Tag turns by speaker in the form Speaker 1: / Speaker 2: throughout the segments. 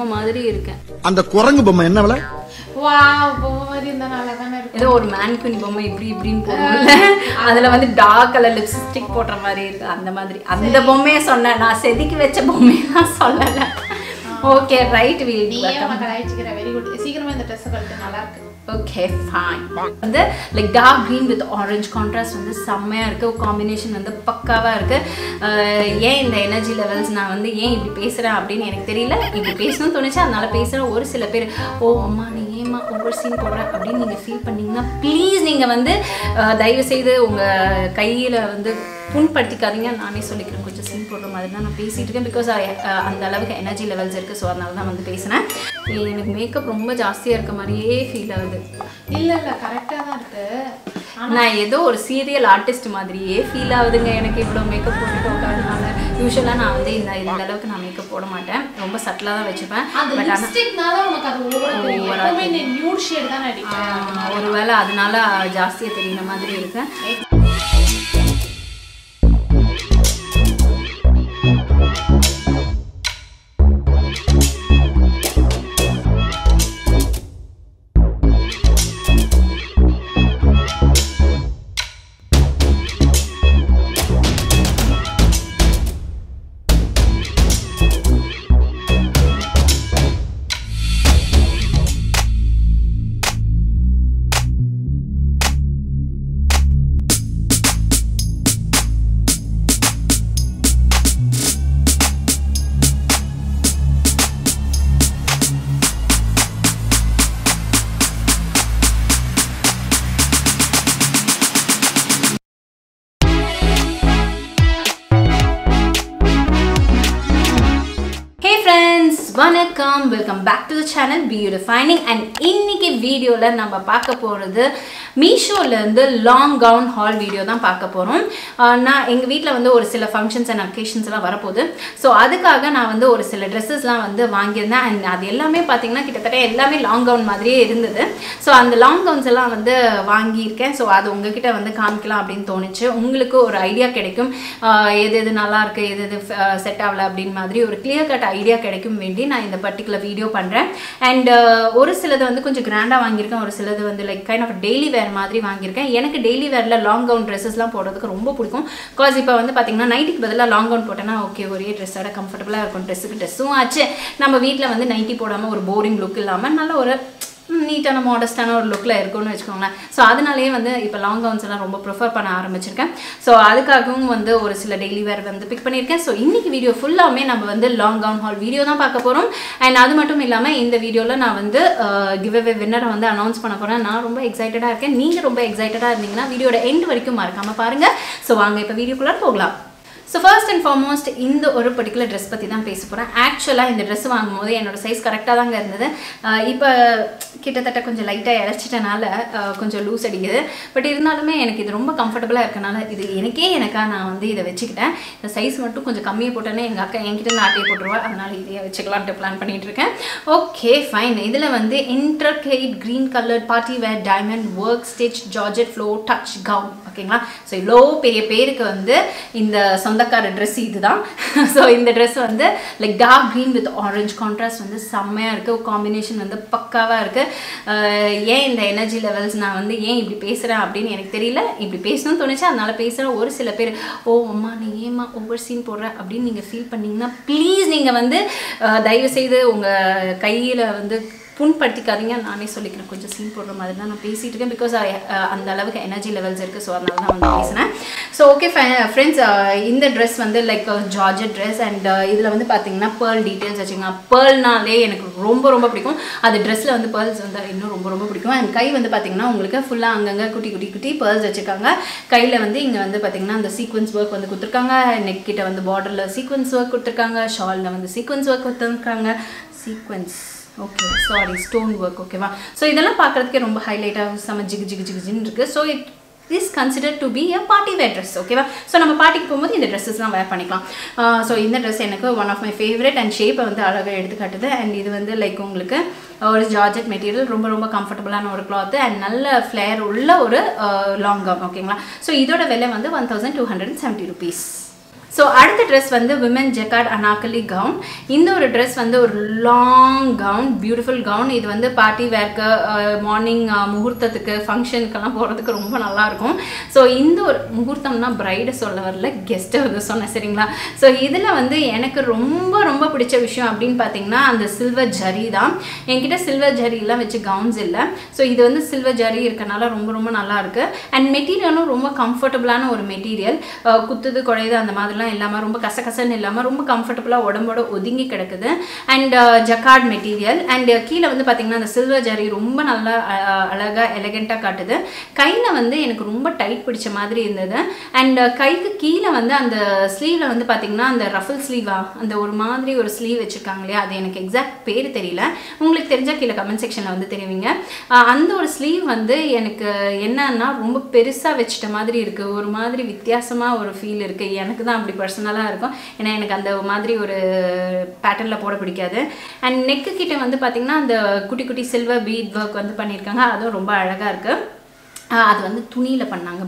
Speaker 1: பொம்மை மாதிரி இருக்கேன்.
Speaker 2: அந்த குரங்கு பொம்மை என்ன விலை?
Speaker 3: வாவ், பொம்மை மாதிரி இருந்தா நல்லா தானே இருக்கு.
Speaker 1: ஏதோ ஒரு மேன்குயின் பொம்மை இப்படின்னு போடும்ல, அதுல வந்து டார்க் கலர் லிப்ஸ்டிக் போடுற மாதிரி இருக்கு. அந்த மாதிரி அந்த பொம்மையை சொன்னேன், நான் செதுக்கி வச்ச பொம்மையெல்லாம் சொல்லலை. ஓகே ரைட்,
Speaker 3: நீ கலாய்ச்சிக்கிற. Very good. சீக்கிரமா இந்த ட்ரெஸ் கழட்டு, நல்லா இருக்கு.
Speaker 1: Okay fine. வந்து like dark green with orange contrast வந்து செம்மையாக இருக்குது. காம்பினேஷன் வந்து பக்காவாக இருக்குது. ஏன் இந்த எனர்ஜி லெவல்ஸ் நான் வந்து ஏன் இப்படி பேசுகிறேன் அப்படின்னு எனக்கு தெரியல. இப்படி பேசணும்னு தோணுச்சு, அதனால பேசுகிறேன். ஒரு சில பேர் ஓ அம்மா நீ ஏம்மா ஓவர் சீன் போடுற அப்படின்னு நீங்கள் ஃபீல் பண்ணிங்கன்னா ப்ளீஸ் நீங்கள் வந்து தயவுசெய்து உங்கள் கையில் வந்து புண்படுத்திக்காதீங்க. நானே சொல்லிக்கிறேன், கொஞ்சம் சீன் போடுற மாதிரி தான் நான் பேசிகிட்டு இருக்கேன். பிகாஸ் அந்த அளவுக்கு எனர்ஜி லெவல்ஸ் இருக்குது. ஸோ அதனால தான் வந்து பேசினேன். எனக்கு மேக்கப் ரொம்ப ஜாஸ்தியாக இருக்க மாதிரியே ஃபீல் ஆகுது.
Speaker 3: இல்லை கரெக்டாக தான் இருக்கு.
Speaker 1: நான் ஏதோ ஒரு சீரியல் ஆர்டிஸ்ட் மாதிரியே ஃபீல் ஆகுதுங்க எனக்கு இவ்வளோ மேக்கப் போட்டுட்டு உட்காருனால. யூஸ்வலாக நான் வந்து இந்த அளவுக்கு நான் மேக்கப் போட மாட்டேன், ரொம்ப சட்டிலாக தான் வச்சுப்பேன். ஒருவேளை அதனால ஜாஸ்தியாக தெரியுற மாதிரி இருக்கு. வணக்கம், welcome back to the channel பியூட்டிஃபைனிங். அண்ட் இன்னைக்கு வீடியோவில் நம்ம பார்க்க போகிறது மீஷோலேருந்து லாங் கவுன் ஹால் வீடியோ தான் பார்க்க போகிறோம். நான் எங்கள் வீட்டில் வந்து ஒரு சில ஃபங்க்ஷன்ஸ் அண்ட் அக்கேஷன்ஸ்லாம் வரப்போகுது. ஸோ அதுக்காக நான் வந்து ஒரு சில ட்ரெஸ்ஸஸ்லாம் வந்து வாங்கியிருந்தேன். அண்ட் அது எல்லாமே பார்த்தீங்கன்னா கிட்டத்தட்ட எல்லாமே லாங் கவுன் மாதிரியே இருந்தது. ஸோ அந்த லாங் கவுன்ஸ் எல்லாம் வந்து வாங்கியிருக்கேன். ஸோ அது உங்ககிட்ட வந்து காமிக்கலாம் அப்படின்னு தோணுச்சு. உங்களுக்கு ஒரு ஐடியா கிடைக்கும், எது எது நல்லாயிருக்கு, எது எது செட் ஆகலை அப்படின்னு மாதிரி ஒரு கிளியர் கட் ஐடியா கிடைக்கும் வேண்டி நான் இந்த பர்டிகுலர் வீடியோ பண்ணுறேன். அண்ட் ஒரு சிலது வந்து கொஞ்சம் கிராண்டாக வாங்கியிருக்கேன், ஒரு சிலது வந்து like kind of daily wear மாதிரி வாங்கியிருக்கேன். எனக்கு டெய்லி வேரில் லாங் கவுன் ட்ரெஸ்ஸஸ்லாம் போடுறதுக்கு ரொம்ப பிடிக்கும். பிகாஸ் இப்போ வந்து பார்த்தீங்கன்னா நைட்டிக்கு பதிலாக லாங் கவுன் போட்டேன்னா ஓகே ஒரே ட்ரெஸ்ஸோட கம்ஃபர்டபுளாக இருக்கும். ட்ரெஸ்ஸும் ஆச்சு, நம்ம வீட்டில் வந்து நைட்டி போடாமல் ஒரு போரிங் லுக் இல்லாமல் நல்ல ஒரு நீட்டான மாடஸ்டான ஒரு லுக்கில் இருக்கும்னு வச்சுக்கோங்களேன். ஸோ அதனாலேயே வந்து இப்போ லாங் கவுன்ஸ் எல்லாம் ரொம்ப ப்ரிஃபர் பண்ண ஆரம்பிச்சிருக்கேன். ஸோ அதுக்காகவும் வந்து ஒரு சில டெய்லி வேர் வந்து பிக் பண்ணியிருக்கேன். ஸோ இன்னைக்கு வீடியோ ஃபுல்லாமே நம்ம வந்து லாங் கவுன் ஹால் வீடியோ தான் பார்க்க போகிறோம். அண்ட் அது மட்டும் இல்லாமல் இந்த வீடியோவில் நான் வந்து கிவ் அவே வின்னரை வந்து அனௌன்ஸ் பண்ண போகிறேன். நான் ரொம்ப எக்ஸைட்டடாக இருக்கேன். நீங்கள் ரொம்ப எக்ஸைட்டடாக இருந்தீங்கன்னா வீடியோட எண்ட் வரைக்கும் மறக்காமல் பாருங்கள். ஸோ வாங்க இப்போ வீடியோக்குள்ளே போகலாம். ஸோ ஃபர்ஸ்ட் அண்ட் ஃபார்மோஸ்ட் இந்த ஒரு பர்டிகுலர் ட்ரெஸ் பற்றி தான் பேச போகிறேன். ஆக்சுவலாக இந்த ட்ரெஸ் வாங்கும்போது என்னோடய சைஸ் கரெக்டாக தாங்க இருந்தது. இப்போ கிட்டத்தட்ட கொஞ்சம் லைட்டாக இறச்சிட்டனால கொஞ்சம் லூஸ் அடிக்குது. பட் இருந்தாலுமே எனக்கு இது ரொம்ப கம்ஃபர்டபுளாக இருக்கனால இது எனக்கா நான் வந்து இதை வச்சுக்கிட்டேன். இந்த சைஸ் மட்டும் கொஞ்சம் கம்மியாக போட்டோன்னே எங்கள் அக்கா என்கிட்ட இருந்து ஆட்டையை போட்டுருவா, அதனால் இதையே வச்சுக்கலான்ட்டு பிளான் பண்ணிகிட்டு இருக்கேன். Okay fine. இதில் வந்து intricate green colour party wear diamond work stitch georgette flow touch gown. ஓகேங்களா? ஸோ இவ்வளோ பெரிய பேருக்கு வந்து இந்த சொந்தக்கார ட்ரெஸ் இதுதான். ஸோ இந்த ட்ரெஸ் வந்து like dark green with orange contrast வந்து செம்மையாக இருக்குது. காம்பினேஷன் வந்து பக்காவாக இருக்குது. ஏன் இந்த எனர்ஜி லெவல்ஸ் நான் வந்து ஏன் இப்படி பேசுகிறேன் அப்படின்னு எனக்கு தெரியல. இப்படி பேசணும்னு தோணுச்சு, அதனால பேசுகிறேன். ஒரு சில பேர் ஓ அம்மா நீ ஏம்மா ஓவர் சீன் போடுற அப்படின்னு நீங்கள் ஃபீல் பண்ணிங்கன்னா ப்ளீஸ் நீங்கள் வந்து தயவுசெய்து உங்கள் கையில் வந்து புண்படுத்திக்காதீங்க. நானே சொல்லிக்கிறேன், கொஞ்சம் சீன் போடுற மாதிரி தான் நான் பேசிகிட்டு இருக்கேன். பிகாஸ் அந்த அளவுக்கு எனர்ஜி லெவல்ஸ் இருக்குது. ஸோ அதனால தான் வந்து பேசினேன். ஸோ ஓகே ஃப்ரெண்ட்ஸ், இந்த ட்ரெஸ் வந்து லைக் ஜார்ஜெட் ட்ரெஸ். அண்ட் இதில் வந்து பார்த்தீங்கன்னா பேர்ல் டீட்டெயில்ஸ் வச்சுக்கோங்க. பேர்ல்னாலே எனக்கு ரொம்ப ரொம்ப பிடிக்கும். அது ட்ரெஸ்ஸில் வந்து பேர்ல்ஸ் வந்து இன்னும் ரொம்ப ரொம்ப பிடிக்கும். அண்ட் கை வந்து பார்த்தீங்கன்னா உங்களுக்கு ஃபுல்லாக அங்கங்கே குட்டி குட்டி குட்டி பேர்ல்ஸ் வச்சுருக்காங்க. கையில் வந்து இங்கே வந்து பார்த்தீங்கன்னா அந்த சீக்வன்ஸ் ஒர்க் வந்து கொடுத்துருக்காங்க. நெக் கிட்ட வந்து பார்டரில் சீக்வன்ஸ் ஒர்க் கொடுத்துருக்காங்க. ஷாலில் வந்து சீக்வன்ஸ் ஒர்க் கொடுத்துருக்காங்க. Sequence okay sorry stone work. ஓகேவா? ஸோ இதெல்லாம் பார்க்குறதுக்கே ரொம்ப ஹைலைட்டாக செம்ம ஜிகு ஜிகு ஜிகுன்னு இருக்குது. So it is consider to be a party wear dress. ஓகேவா? ஸோ நம்ம பார்ட்டிக்கு போகும்போது இந்த ட்ரெஸ்ஸஸ்லாம் வேர் பண்ணிக்கலாம். ஸோ இந்த ட்ரெஸ் எனக்கு one of my favourite. And ஷேப்பை வந்து அழகாக எடுத்துக்காட்டுது. அண்ட் இது வந்து லைக் உங்களுக்கு ஒரு ஜார்ஜெட் மெட்டீரியல், ரொம்ப ரொம்ப கம்ஃபர்டபுளான ஒரு கிளாத்து அண்ட் நல்ல ஃப்ளேர் உள்ள ஒரு லாங் கவுன். ஓகேங்களா? ஸோ இதோட விலை வந்து 1270 rupees. ஸோ அடுத்த ட்ரெஸ் வந்து விமன் ஜெக்கார்ட் அனார்கலி கவுன். இந்த ஒரு ட்ரெஸ் வந்து ஒரு லாங் கவுன், பியூட்டிஃபுல் கவுன். இது வந்து பார்ட்டி வேர்க்கு, மார்னிங் முகூர்த்தத்துக்கு, ஃபங்க்ஷனுக்கெல்லாம் போகிறதுக்கு ரொம்ப நல்லாயிருக்கும். ஸோ இந்த ஒரு முகூர்த்தம்னா பிரைடை சொல்ல வரல, கெஸ்ட்டை வந்து சொன்னேன் சரிங்களா. ஸோ இதில் வந்து எனக்கு ரொம்ப ரொம்ப பிடிச்ச விஷயம் அப்படின்னு பார்த்தீங்கன்னா அந்த சில்வர் ஜரி தான். என்கிட்ட சில்வர் ஜரியெலாம் வச்சு கவுன்ஸ் இல்லை. ஸோ இது வந்து சில்வர் ஜரி இருக்கனால ரொம்ப ரொம்ப நல்லா இருக்குது. அண்ட் மெட்டீரியலும் ரொம்ப கம்ஃபர்டபுளான ஒரு மெட்டீரியல். குத்துது குழையுது அந்த மாதிரிலாம் இல்லாமல் ரொம்ப கசகசன்னு இல்லாமல் ரொம்ப கம்ஃபர்டபுளாக உடம்போட ஒதுங்கி கிடக்குது. And jacquard material. அண்ட் கீழே வந்து பார்த்தீங்கன்னா அந்த சில்வர் ஜரி ரொம்ப நல்லா அழகாக எலகெண்ட்டாக காட்டுது. கையில் வந்து எனக்கு ரொம்ப டைட் பிடிச்ச மாதிரி இருந்தது. அண்ட் கைக்கு கீழே வந்து அந்த ஸ்லீவில் வந்து பார்த்தீங்கன்னா அந்த ரஃபிள் ஸ்லீவா அந்த ஒரு மாதிரி ஒரு ஸ்லீவ் வச்சுருக்காங்க இல்லையா, அது எனக்கு எக்ஸாக்ட் பேர் தெரியல. உங்களுக்கு தெரிஞ்சால் கீழே கமெண்ட் செக்ஷனில் வந்து தெரிவிங்க. அந்த ஒரு ஸ்லீவ் வந்து எனக்கு என்னன்னா ரொம்ப பெருசாக வச்சிட்ட மாதிரி இருக்குது. ஒரு மாதிரி வித்தியாசமாக ஒரு ஃபீல் இருக்குது. எனக்கு தான் அப்படி பர்சனலாக இருக்கும். ஏன்னா எனக்கு அந்த மாதிரி ஒரு பேட்டர்னில் போட பிடிக்காது. அண்ட் நெக்கு கிட்ட வந்து பார்த்திங்கன்னா அந்த குட்டி குட்டி சில்வர் பீட் ஒர்க் வந்து பண்ணியிருக்காங்க. அதுவும் ரொம்ப அழகாக இருக்குது. அது வந்து துணியில் பண்ணாங்க.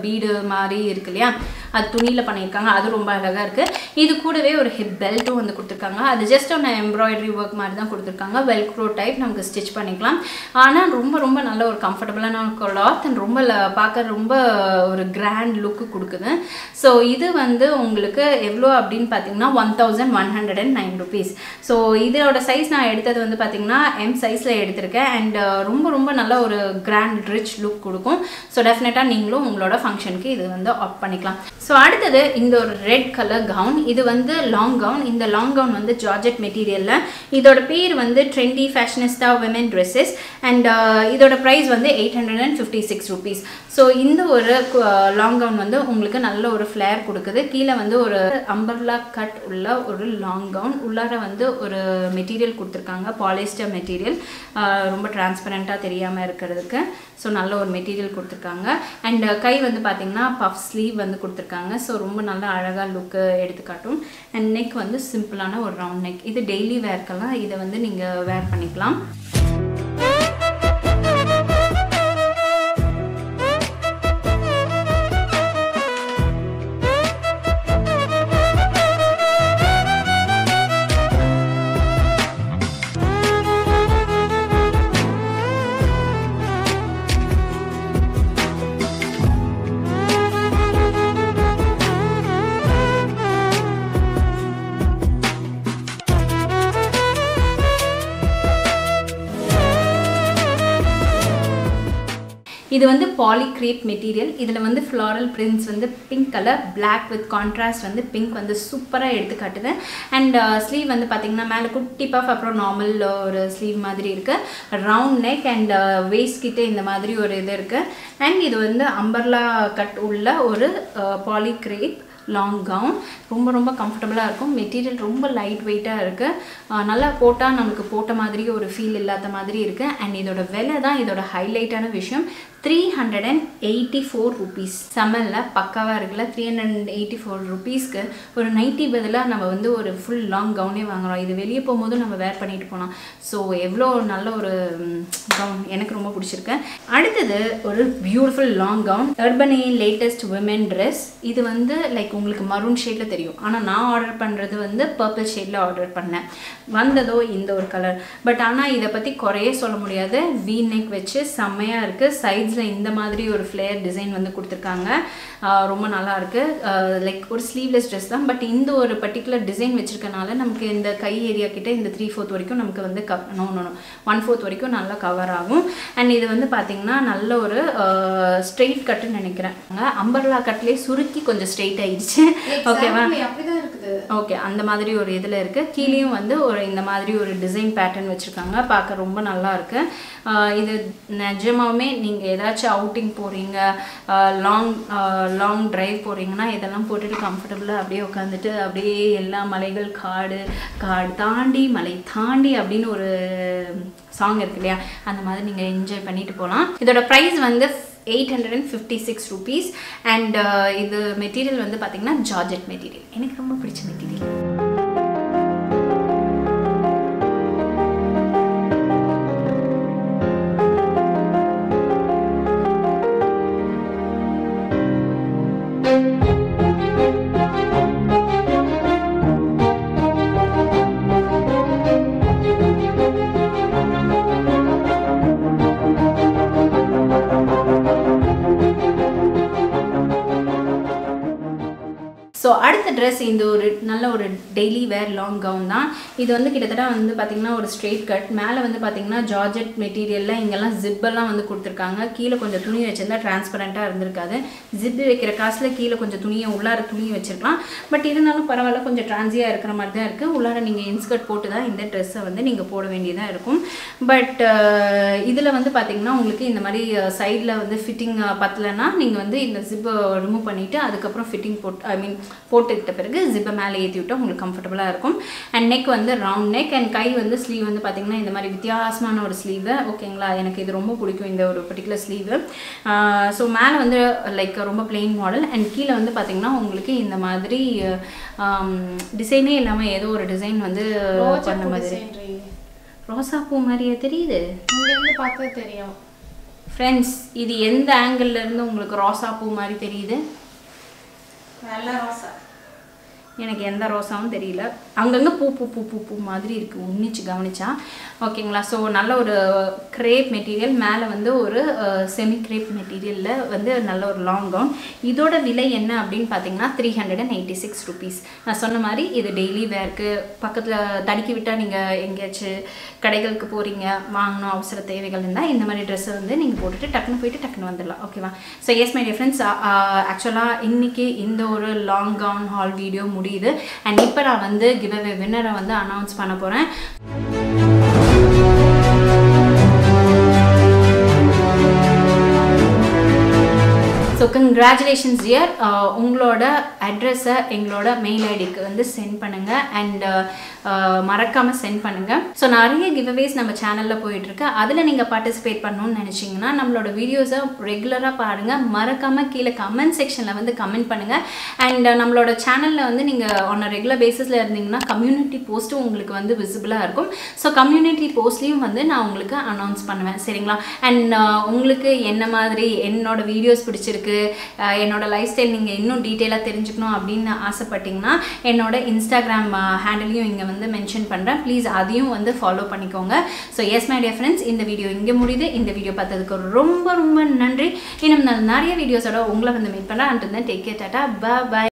Speaker 1: பீடு மாதிரி இருக்கு இல்லையா, அது துணியில் பண்ணியிருக்காங்க. அது ரொம்ப அழகாக இருக்குது. இது கூடவே ஒரு ஹிப் பெல்ட்டும் வந்து கொடுத்துருக்காங்க. அது ஜஸ்ட் ஒன்று எம்ப்ராய்டரி ஒர்க் மாதிரி தான் கொடுத்துருக்காங்க. வெல்க்ரோ டைப், நமக்கு ஸ்டிச் பண்ணிக்கலாம். ஆனால் ரொம்ப ரொம்ப நல்ல ஒரு கம்ஃபர்டபுளான ஒரு கிளாத் அண்ட் ரொம்ப பார்க்க ரொம்ப ஒரு கிராண்ட் லுக்கு கொடுக்குது. ஸோ இது வந்து உங்களுக்கு எவ்வளோ அப்படின்னு பார்த்தீங்கன்னா 1109 rupees. ஸோ இதோட சைஸ் நான் எடுத்தது வந்து பார்த்தீங்கன்னா எம் சைஸில் எடுத்திருக்கேன். அண்ட் ரொம்ப ரொம்ப நல்ல ஒரு கிராண்ட் ரிச் லுக் கொடுக்கும். ஸோ டெஃபினட்டாக நீங்களும் உங்களோட ஃபங்க்ஷனுக்கு இது வந்து ஆப்ட் பண்ணிக்கலாம். ஸோ அடுத்தது இந்த ஒரு ரெட் கலர் கவுன். இது வந்து லாங் கவுன். இந்த லாங் கவுன் வந்து ஜார்ஜெட் மெட்டீரியலில். இதோட பேர் வந்து ட்ரெண்டி ஃபேஷனிஸ்டா விமென் ட்ரெஸ்ஸஸ். அண்ட் இதோட ப்ரைஸ் வந்து 856 rupees. ஸோ இந்த ஒரு லாங் கவுன் வந்து உங்களுக்கு நல்ல ஒரு ஃப்ளேர் கொடுக்குது. கீழே வந்து ஒரு அம்பர்லா கட் உள்ள ஒரு லாங் கவுன். உள்ளார வந்து ஒரு மெட்டீரியல் கொடுத்துருக்காங்க, பாலிஸ்டர் மெட்டீரியல், ரொம்ப டிரான்ஸ்பரண்ட்டாக தெரியாமல் இருக்கிறதுக்கு. ஸோ நல்ல ஒரு மெட்டீரியல் கொடுத்துருக்காங்க. அண்ட் கை வந்து பார்த்தீங்கன்னா பஃப் ஸ்லீவ் வந்து கொடுத்துருக்காங்க. ஸோ ரொம்ப நல்லா அழகாக லுக்கு எடுத்துக்காட்டும். அண்ட் நெக் வந்து சிம்பிளான ஒரு ரவுண்ட் நெக். இது டெய்லி வேர்க்கெல்லாம் இதை வந்து நீங்கள் வேர் பண்ணிக்கலாம். இது வந்து பாலி கிரேப் மெட்டீரியல். இதில் வந்து ஃப்ளாரல் பிரிண்ட்ஸ் வந்து pink colour, black with contrast வந்து பிங்க் வந்து சூப்பராக எடுத்துக்காட்டுது. அண்ட் ஸ்லீவ் வந்து பார்த்திங்கன்னா மேலே குட்டி பஃப், அப்புறம் நார்மல் ஒரு ஸ்லீவ் மாதிரி இருக்குது. ரவுண்ட் நெக் அண்ட் வேஸ்ட் கிட்டே இந்த மாதிரி ஒரு இது இருக்குது. அண்ட் இது வந்து அம்பர்லா கட் உள்ள ஒரு பாலி கிரேப் லாங் கவுன். ரொம்ப ரொம்ப கம்ஃபர்டபுளாக இருக்கும். மெட்டீரியல் ரொம்ப லைட் வெயிட்டாக இருக்குது. நல்லா போட்டால் நமக்கு போட்ட மாதிரி ஒரு ஃபீல் இல்லாத மாதிரி இருக்குது. அண்ட் இதோட விலை தான் இதோட ஹைலைட்டான விஷயம். 384 rupees. செம்மல்ல பக்காவாக இருக்குல்ல. 384 rupeesக்கு ஒரு நைட்டி பதிலாக நம்ம வந்து ஒரு ஃபுல் லாங் கவுனே வாங்குகிறோம். இது வெளியே போகும்போது நம்ம வேர் பண்ணிட்டு போகலாம். ஸோ எவ்வளோ நல்ல ஒரு கவுன், எனக்கு ரொம்ப பிடிச்சிருக்கு. அடுத்தது ஒரு beautiful long gown, Urbane latest women dress. இது வந்து லைக் உங்களுக்கு மரூன் ஷேடில் தெரியும். ஆனால் நான் ஆர்டர் பண்ணுறது வந்து பர்பிள் ஷேடில் ஆர்டர் பண்ணேன். வந்ததோ இந்த ஒரு கலர். பட் ஆனால் இதை பற்றி குறையே சொல்ல முடியாது. வி நெக் வச்சு செம்மையாக இருக்குது. சைட்ஸில் இந்த மாதிரி ஒரு ஃப்ளேர் டிசைன் வந்து கொடுத்துருக்காங்க. ரொம்ப நல்லா இருக்குது. லைக் ஒரு ஸ்லீவ்லெஸ் ட்ரெஸ் தான். பட் இந்த ஒரு பர்டிகுலர் டிசைன் வச்சுருக்கனால நமக்கு இந்த கை ஏரியா கிட்ட இந்த 3/4 வரைக்கும் நமக்கு வந்து 1/4 வரைக்கும் நல்லா கவர் ஆகும். அண்ட் இது வந்து பார்த்திங்கன்னா நல்ல ஒரு ஸ்ட்ரெயிட் கட்டுன்னு நினைக்கிறேன். அம்பர்லா கட்லேயே சுருக்கி கொஞ்சம் ஸ்ட்ரெயிட் ஆகிடுச்சு. ஓகேவா? ஓகே, அந்த மாதிரி ஒரு இதில் இருக்குது. கீழேயும் வந்து ஒரு இந்த மாதிரி ஒரு டிசைன் பேட்டர்ன் வச்சுருக்காங்க. பார்க்க ரொம்ப நல்லா இருக்குது. இது நிஜமாவே நீங்கள் ஏதாச்சும் அவுட்டிங் போகிறீங்க, லாங் ட்ரைவ் போகிறீங்கன்னா இதெல்லாம் போட்டுட்டு கம்ஃபர்டபுளாக அப்படியே உட்காந்துட்டு அப்படியே எல்லா மலைகள், காடு தாண்டி மலை தாண்டி அப்படின்னு ஒரு சாங் இருக்கு இல்லையா, அந்த மாதிரி நீங்கள் என்ஜாய் பண்ணிட்டு போகலாம். இதோட ப்ரைஸ் வந்து 856 rupees. அண்ட் இது மெட்டீரியல் வந்து பார்த்திங்கன்னா ஜார்ஜெட் மெட்டீரியல். எனக்கு ரொம்ப பிடிச்ச மெட்டீரியல். ட்ரெஸ் இந்த ஒரு நல்ல ஒரு டெய்லி வேர் லாங் கவுன் தான். இது வந்து கிட்டத்தட்ட வந்து பார்த்திங்கன்னா ஒரு ஸ்ட்ரெயிட் கட். மேலே வந்து பார்த்திங்கன்னா ஜார்ஜெட் மெட்டீரியலில் இங்கெல்லாம் ஜிப்பெல்லாம் வந்து கொடுத்துருக்காங்க. கீழே கொஞ்சம் துணி வச்சுருந்தா டிரான்ஸ்பரண்ட்டாக இருந்திருக்காது. ஜிப்பு வைக்கிற காசில் கீழே கொஞ்சம் துணியை உள்ளார துணி வச்சுருக்கலாம். பட் இருந்தாலும் பரவாயில்ல, கொஞ்சம் ட்ரான்ஸியாக இருக்கிற மாதிரி தான் இருக்குது. உள்ளார நீங்கள் இன்ஸ்கர்ட் போட்டு தான் இந்த ட்ரெஸ்ஸை வந்து நீங்கள் போட வேண்டியதாக இருக்கும். பட் இதில் வந்து பார்த்திங்கன்னா உங்களுக்கு இந்த மாதிரி சைடில் வந்து ஃபிட்டிங் பத்தலைன்னா நீங்கள் வந்து இந்த ஜிப்பை ரிமூவ் பண்ணிவிட்டு அதுக்கப்புறம் ஃபிட்டிங் போட்டுக்கிட்ட பிறகு ஜிப்பை மேலே ஏற்றி விட்டால் உங்களுக்கு கம்ஃபர்டபுளாக இருக்கும். அண்ட் நெக் வந்து ரவுண்ட் நெக் அண்ட் கை வந்து ஸ்லீவ் வந்து பார்த்திங்கன்னா இந்த மாதிரி வித்தியாசமான ஒரு ஸ்லீவு. ஓகேங்களா, எனக்கு இது ரொம்ப பிடிக்கும் இந்த ஒரு பர்டிகுலர் ஸ்லீவு. ஸோ மேலே வந்து லைக் ரொம்ப பிளெயின் மாடல் அண்ட் கீழே வந்து பார்த்திங்கன்னா உங்களுக்கு இந்த மாதிரி டிசைனே இல்லாமல் ஏதோ ஒரு டிசைன் வந்து பண்ண மாதிரி ரோசா பூ மாதிரியே தெரியுது.
Speaker 3: இங்கேருந்து பார்த்தா தெரியும்
Speaker 1: ஃப்ரெண்ட்ஸ். இது எந்த ஆங்கிள் இருந்து உங்களுக்கு ரோசா பூ மாதிரி தெரியுது?
Speaker 3: நல்ல ரோசா.
Speaker 1: எனக்கு எந்த ரோசாவும் தெரியல. அங்கங்கே பூ பூ பூ பூ பூ மாதிரி இருக்குது உன்னிச்சு கவனிச்சா. ஓகேங்களா, ஸோ நல்ல ஒரு கிரேப் மெட்டீரியல், மேலே வந்து ஒரு செமி கிரேப் மெட்டீரியலில் வந்து நல்ல ஒரு லாங் கவுன். இதோட விலை என்ன அப்படின்னு பார்த்தீங்கன்னா 386 rupees. நான் சொன்ன மாதிரி இது டெய்லி வேர்க்கு பக்கத்தில் தடுக்கி விட்டால் நீங்கள் எங்கேயாச்சும் கடைகளுக்கு போகிறீங்க, வாங்கணும் அவசர தேவைகள் இருந்தால் இந்த மாதிரி ட்ரெஸ்ஸை வந்து நீங்கள் போட்டுட்டு டக்குன்னு போயிட்டு டக்குன்னு வந்துடலாம். ஓகேவா? So S my dear friends, ஆக்சுவலாக இன்றைக்கி இந்த ஒரு லாங் கவுன் ஹால் வீடியோ முடியுது. அண்ட் இப்போ நான் வந்து கிவ் அவே வின்னரை வந்து அனௌன்ஸ் பண்ண போகிறேன். So congratulations dear. உங்களோட அட்ரஸை எங்களோட மெயில் ஐடிக்கு வந்து சென்ட் பண்ணுங்கள் அண்ட் மறக்காமல் சென்ட் பண்ணுங்கள். ஸோ நிறைய கிவ்அவேஸ் நம்ம சேனலில் போயிட்டுருக்கு. அதில் நீங்கள் பார்ட்டிசிபேட் பண்ணணும்னு நினச்சிங்கன்னா நம்மளோட வீடியோஸை ரெகுலராக பாருங்கள். மறக்காமல் கீழே கமெண்ட் செக்ஷனில் வந்து கமெண்ட் பண்ணுங்கள். அண்ட் நம்மளோட சேனலில் வந்து நீங்கள் ஆன் ரெகுலர் பேஸிஸில் இருந்தீங்கன்னா கம்யூனிட்டி போஸ்ட்டும் உங்களுக்கு வந்து விசிபிளாக இருக்கும். ஸோ கம்யூனிட்டி போஸ்ட்லேயும் வந்து நான் உங்களுக்கு அனௌன்ஸ் பண்ணுவேன். சரிங்களா? அண்ட் உங்களுக்கு என்ன மாதிரி என்னோட வீடியோஸ் பிடிச்சிருக்கு, என்னோட லைஃப் ஸ்டைல் நீங்கள் இன்னும் டீட்டெயிலாக தெரிஞ்சுக்கணும் அப்படின்னு ஆசைப்பட்டீங்கன்னா என்னோட இன்ஸ்டாகிராம் ஹேண்டிலையும் இங்கே வந்து மென்ஷன் பண்ணுறேன். ப்ளீஸ் அதையும் வந்து ஃபாலோ பண்ணிக்கோங்க. So S my dear friends, இந்த வீடியோ இங்கே முடியுது. இந்த வீடியோ பார்த்ததுக்கு ரொம்ப ரொம்ப நன்றி. இன்னும் நான் நிறைய வீடியோஸோட உங்களை வந்து மீட் பண்ணுறேன். And then take care, ta ta, by.